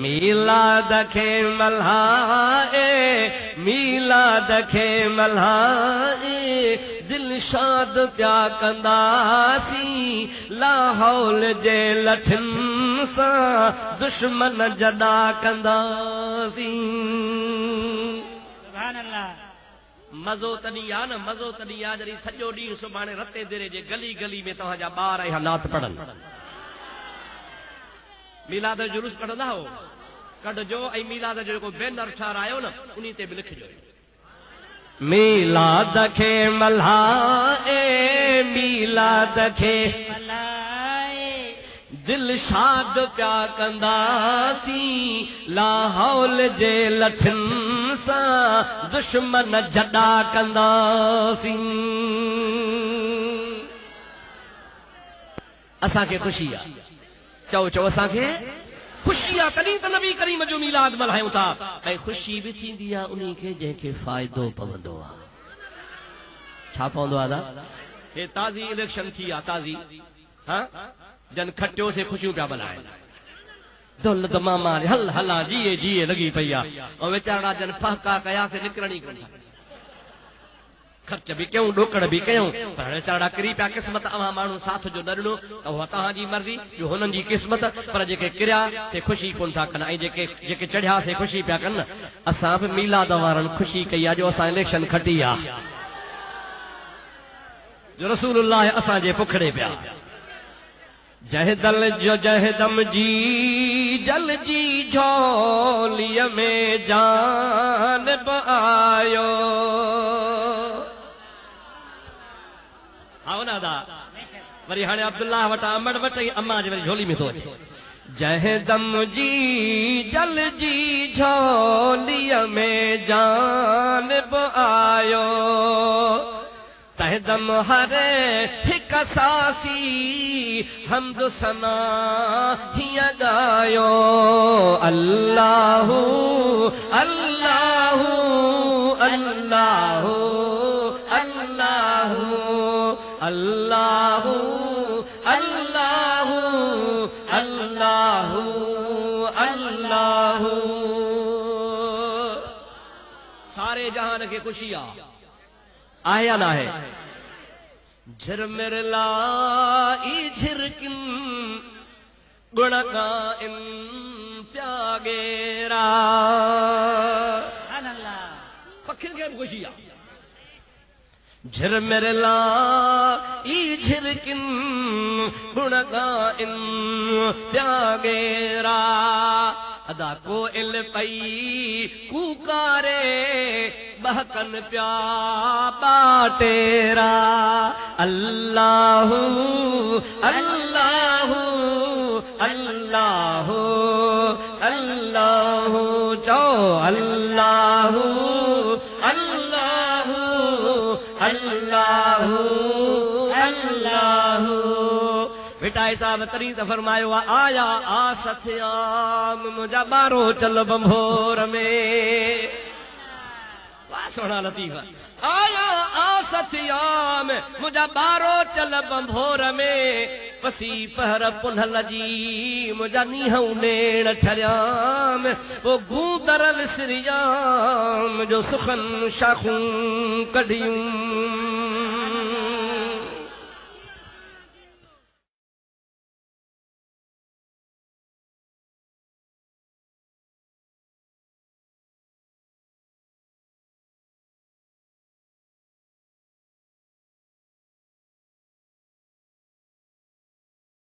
मीलाद खे मल्हाए मीलाद खे मल्हाए दिल शाद प्या कंदासीं लाहौल जे लठन सां दुश्मन जॾा कंदासीं। सुभान अल्लाह। मज़ो तॾहिं आहे न मज़ो तॾहिं आहे जॾहिं सॼो ॾींहुं सुभाणे रते देरे जे गली गली में तव्हांजा ॿार इहा नात पढ़नि। मीलाद जो जुलूस कढंदा हो कढजो ऐं मीलाद जो जेको बैनर ठारायो न उन ते बि लिखिजो मीलाद खे मल्हाए मीलाद खे मल्हाए दिल शाद प्या कंदासीं लाहौल जे लठन सां दुश्मन जॾा कंदासीं। असांखे ख़ुशी आहे चओ चओ असांखे ख़ुशी आहे तॾहिं त नबी करीम जो मीलाद मल्हायूं था ऐं ख़ुशी बि थींदी आहे उन खे जंहिंखे फ़ाइदो पवंदो आहे। छा पवंदो आहे दादा? हे ताज़ी इलेक्शन थी आहे ताज़ी हाँ जन खटियो से ख़ुशियूं पिया मल्हाइनि दौलत मामा हल हला जीए जीए लॻी पई आहे ऐं वीचारा जन फहका कयासीं निकिरणी कोन्हे ख़र्च बि कयूं ॾोकड़ बि कयूं पर वीचारा किरी पिया क़िस्मत अवां माण्हू साथ जो न ॾिनो त उहा तव्हांजी मर्ज़ी जो हुननि जी क़िस्मत पर जेके किरिया से ख़ुशी कोन था कनि ऐं जेके चढ़िया से ख़ुशी पिया कनि। असां बि मीलाद वारनि ख़ुशी कई आहे जो असां इलेक्शन खटी आहे जो रसूलुल्लाह असांजे पुखड़े पिया जहदल जो जहदम जी जल जी झोलीअ में जान आयो आओ ना दा वरी हाणे अब्दुल्लाह वटा अमड़ वटि अम्मा जे वरी झोली में थो अचे जहदम जी जल जी झोलीअ में जान आयो तहदम हर हिक सासी हमद सना हीअं ॻायो अल्लाहु अल्लाहु अल्लाहु अल्लाहु अल्लाहु अल्लाहु अल्लाहु अल्लाहु सारे जहान खे ख़ुशी आहे या ना है झिरमिर लाई झिरकिन गुण गाइन प्यागेरा सुभान अल्लाह। पखियुनि खे बि ख़ुशी आहे झिरमिर लाई झिरकिन गुण गाइन प्यागेरा अदा कोइल पई कूकारे बहकन प्या बाटेरा अल्लाहु अल्लाहु अल्लाहु अल्लाहु चो अल्लाहु अल्लाहु अल्लाहु अल्लाहु बेटा साहब तरी त फरमायो आया आ सथियाम मुंहिंजा ॿारो चल बंभोर में वाह सोना लतीफ़ आया आ सथियाम मुंहिंजा ॿारो चल बंभोर में पसी पहर पुनल जी मुंहिंजा नीहूं नेण छरियाम वो गूदर विसरियाम जो सुखन शाखूं कढियूं